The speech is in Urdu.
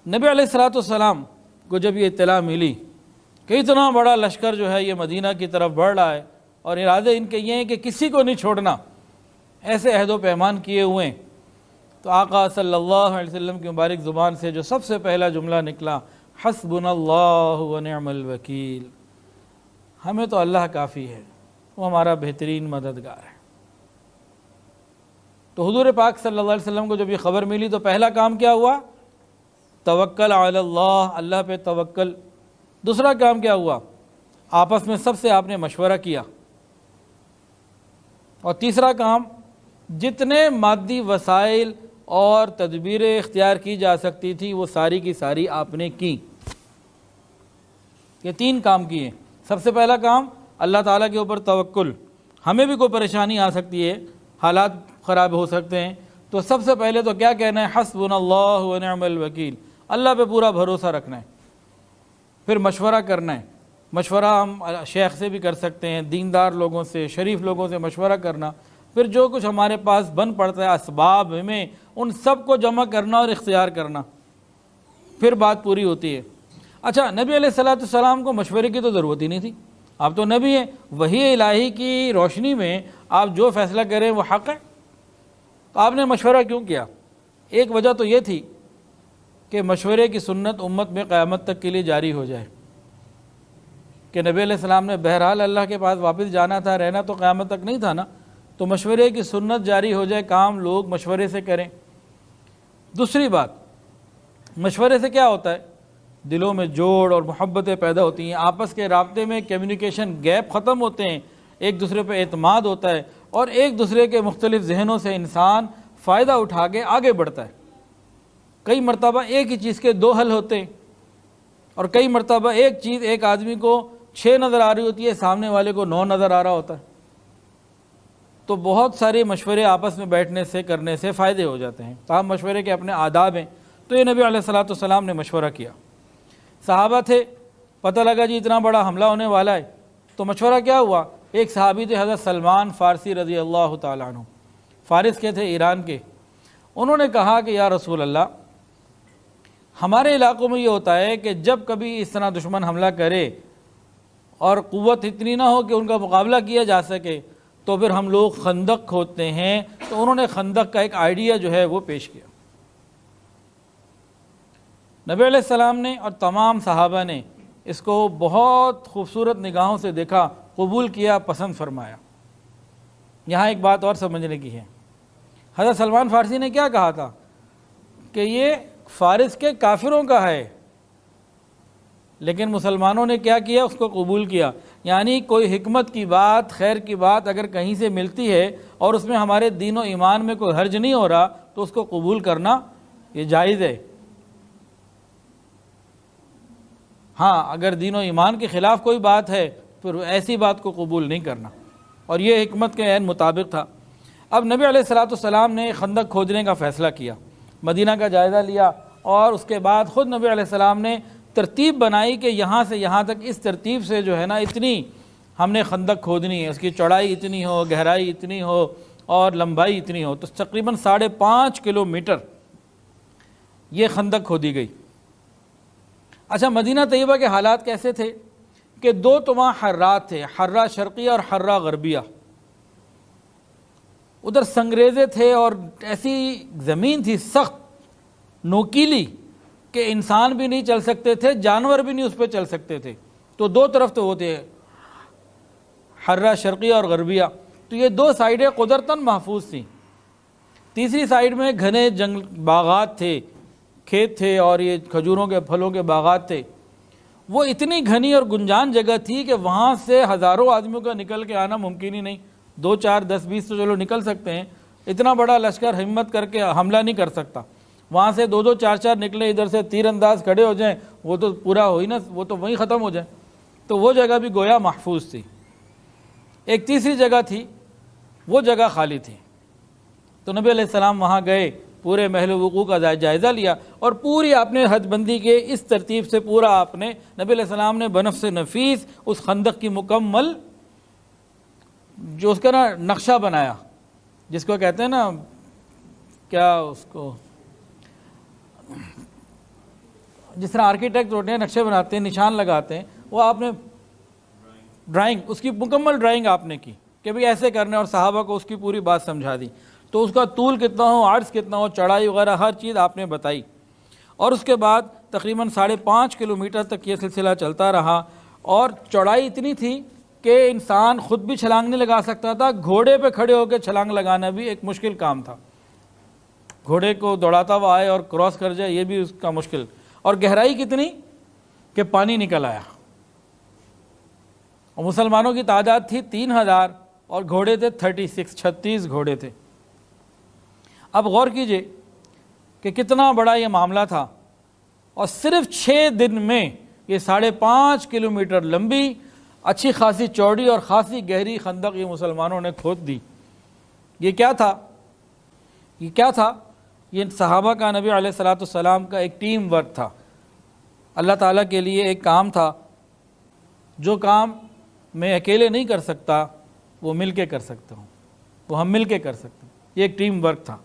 نبی علیہ الصلوۃ والسلام کو جب یہ اطلاع ملی کہ اتنا بڑا لشکر جو ہے یہ مدینہ کی طرف بڑھ رہا ہے اور ارادے ان کے یہ ہیں کہ کسی کو نہیں چھوڑنا، ایسے عہد و پیمان کیے ہوئے ہیں، تو آقا صلی اللہ علیہ وسلم کی مبارک زبان سے جو سب سے پہلا جملہ نکلا، حسبنا اللہ ونعم الوکیل، ہمیں تو اللہ کافی ہے، وہ ہمارا بہترین مددگار ہے۔ تو حضور پاک صلی اللہ علیہ وسلم کو جب یہ خبر ملی تو پہلا کام کیا ہوا؟ توکل علی اللہ، اللہ پہ توکل۔ دوسرا کام کیا ہوا؟ آپس میں سب سے آپ نے مشورہ کیا۔ اور تیسرا کام، جتنے مادی وسائل اور تدبیریں اختیار کی جا سکتی تھی وہ ساری کی ساری آپ نے کی۔ یہ تین کام کیے۔ سب سے پہلا کام اللہ تعالیٰ کے اوپر توکل۔ ہمیں بھی کوئی پریشانی آ سکتی ہے، حالات خراب ہو سکتے ہیں، تو سب سے پہلے تو کیا کہنا ہے؟ حسبنا اللہ ونعم الوکیل، اللہ پہ پورا بھروسہ رکھنا ہے۔ پھر مشورہ کرنا ہے۔ مشورہ ہم شیخ سے بھی کر سکتے ہیں، دیندار لوگوں سے، شریف لوگوں سے مشورہ کرنا۔ پھر جو کچھ ہمارے پاس بن پڑتا ہے اسباب میں، ان سب کو جمع کرنا اور اختیار کرنا، پھر بات پوری ہوتی ہے۔ اچھا، نبی علیہ الصلوۃ والسلام کو مشورے کی تو ضرورت ہی نہیں تھی، آپ تو نبی ہیں، وحی الہی کی روشنی میں آپ جو فیصلہ کریں وہ حق ہے۔ تو آپ نے مشورہ کیوں کیا؟ ایک وجہ تو یہ تھی کہ مشورے کی سنت امت میں قیامت تک کے لیے جاری ہو جائے، کہ نبی علیہ السلام نے بہرحال اللہ کے پاس واپس جانا تھا، رہنا تو قیامت تک نہیں تھا نا، تو مشورے کی سنت جاری ہو جائے، کام لوگ مشورے سے کریں۔ دوسری بات، مشورے سے کیا ہوتا ہے؟ دلوں میں جوڑ اور محبتیں پیدا ہوتی ہیں، آپس کے رابطے میں کمیونیکیشن گیپ ختم ہوتے ہیں، ایک دوسرے پہ اعتماد ہوتا ہے، اور ایک دوسرے کے مختلف ذہنوں سے انسان فائدہ اٹھا کے آگے بڑھتا ہے۔ کئی مرتبہ ایک ہی چیز کے دو حل ہوتے ہیں، اور کئی مرتبہ ایک چیز ایک آدمی کو 6 نظر آ رہی ہوتی ہے، سامنے والے کو 9 نظر آ رہا ہوتا ہے۔ تو بہت سارے مشورے آپس میں بیٹھنے سے کرنے سے فائدے ہو جاتے ہیں۔ تاہم مشورے کے اپنے آداب ہیں، تو یہ نبی علیہ الصلوۃ والسلام نے مشورہ کیا۔ صحابہ تھے، پتہ لگا جی اتنا بڑا حملہ ہونے والا ہے، تو مشورہ کیا ہوا؟ ایک صحابی تھے حضرت سلمان فارسی رضی اللہ تعالیٰ عنہ، فارس کے تھے، ایران کے۔ انہوں نے کہا کہ یا رسول اللہ، ہمارے علاقوں میں یہ ہوتا ہے کہ جب کبھی اس طرح دشمن حملہ کرے اور قوت اتنی نہ ہو کہ ان کا مقابلہ کیا جا سکے، تو پھر ہم لوگ خندق کھودتے ہیں۔ تو انہوں نے خندق کا ایک آئیڈیا جو ہے وہ پیش کیا۔ نبی علیہ السلام نے اور تمام صحابہ نے اس کو بہت خوبصورت نگاہوں سے دیکھا، قبول کیا، پسند فرمایا۔ یہاں ایک بات اور سمجھنے کی ہے، حضرت سلمان فارسی نے کیا کہا تھا کہ یہ فارس کے کافروں کا ہے، لیکن مسلمانوں نے کیا کیا؟ اس کو قبول کیا۔ یعنی کوئی حکمت کی بات، خیر کی بات اگر کہیں سے ملتی ہے اور اس میں ہمارے دین و ایمان میں کوئی حرج نہیں ہو رہا، تو اس کو قبول کرنا یہ جائز ہے۔ ہاں، اگر دین و ایمان کے خلاف کوئی بات ہے پھر ایسی بات کو قبول نہیں کرنا، اور یہ حکمت کے عین مطابق تھا۔ اب نبی علیہ الصلوۃ والسلام نے خندق کھودنے کا فیصلہ کیا، مدینہ کا جائزہ لیا، اور اس کے بعد خود نبی علیہ السلام نے ترتیب بنائی کہ یہاں سے یہاں تک اس ترتیب سے جو ہے نا اتنی ہم نے خندق کھودنی ہے، اس کی چوڑائی اتنی ہو، گہرائی اتنی ہو اور لمبائی اتنی ہو، تو تقریباً 5.5 کلومیٹر یہ خندق کھودی گئی۔ اچھا، مدینہ طیبہ کے حالات کیسے تھے کہ 2 تمام حرات تھے، حرہ شرقیہ اور حرہ غربیہ۔ ادھر سنگریزے تھے اور ایسی زمین تھی سخت نوکیلی کہ انسان بھی نہیں چل سکتے تھے، جانور بھی نہیں اس پہ چل سکتے تھے۔ تو 2 طرف تو ہوتے ہیں، حرہ شرقیہ اور غربیہ۔ تو یہ 2 سائیڈیں قدرتاً محفوظ تھیں۔ تیسری سائیڈ میں گھنے باغات تھے، کھیت تھے، اور یہ کھجوروں کے پھلوں کے باغات تھے۔ وہ اتنی گھنی اور گنجان جگہ تھی کہ وہاں سے ہزاروں آدمیوں کا نکل کے آنا ممکن ہی نہیں۔ 2 4 10 20 تو چلو نکل سکتے ہیں، اتنا بڑا لشکر ہمت کر کے حملہ نہیں کر سکتا۔ وہاں سے 2 2 4 4 نکلے، ادھر سے تیر انداز کھڑے ہو جائیں، وہ تو پورا ہوئی نا، وہ تو وہیں ختم ہو جائے۔ تو وہ جگہ بھی گویا محفوظ تھی۔ ایک تیسری جگہ تھی، وہ جگہ خالی تھی۔ تو نبی علیہ السلام وہاں گئے، پورے محل وقوع کا جائزہ لیا، اور پوری آپ نے حد بندی کے اس ترتیب سے پورا آپ نے نبی علیہ السلام نے بنفس نفیس اس خندق کی مکمل جو اس کا نا نقشہ بنایا، جس کو کہتے ہیں نا کیا اس کو جس طرح آرکیٹیکٹ ہوتے ہیں، نقشے بناتے ہیں، نشان لگاتے ہیں، وہ آپ نے ڈرائنگ، اس کی مکمل ڈرائنگ آپ نے کی کہ بھئی ایسے کرنے، اور صحابہ کو اس کی پوری بات سمجھا دی، تو اس کا طول کتنا ہو، عرض کتنا ہو، چڑھائی وغیرہ ہر چیز آپ نے بتائی. اور اس کے بعد تقریباً 5.5 کلومیٹر تک یہ سلسلہ چلتا رہا، اور چوڑائی اتنی تھی کہ انسان خود بھی چھلانگ نہیں لگا سکتا تھا، گھوڑے پہ کھڑے ہو کے چھلانگ لگانا بھی ایک مشکل کام تھا. گھوڑے کو دوڑاتا ہوا آئے اور کراس کر جائے، یہ بھی اس کا مشکل. اور گہرائی کتنی کہ پانی نکل آیا. اور مسلمانوں کی تعداد تھی 3000 اور گھوڑے تھے 36 گھوڑے تھے. اب غور کیجئے کہ کتنا بڑا یہ معاملہ تھا، اور صرف 6 دن میں یہ 5.5 کلومیٹر لمبی، اچھی خاصی چوڑی اور خاصی گہری خندق یہ مسلمانوں نے کھود دی. یہ کیا تھا؟ یہ صحابہ کا، نبی علیہ الصلوۃ والسلام کا ایک ٹیم ورک تھا. اللہ تعالیٰ کے لیے ایک کام تھا، جو کام میں اکیلے نہیں کر سکتا وہ مل کے کر سکتا ہوں، وہ ہم مل کے کر سکتے ہیں. یہ ایک ٹیم ورک تھا.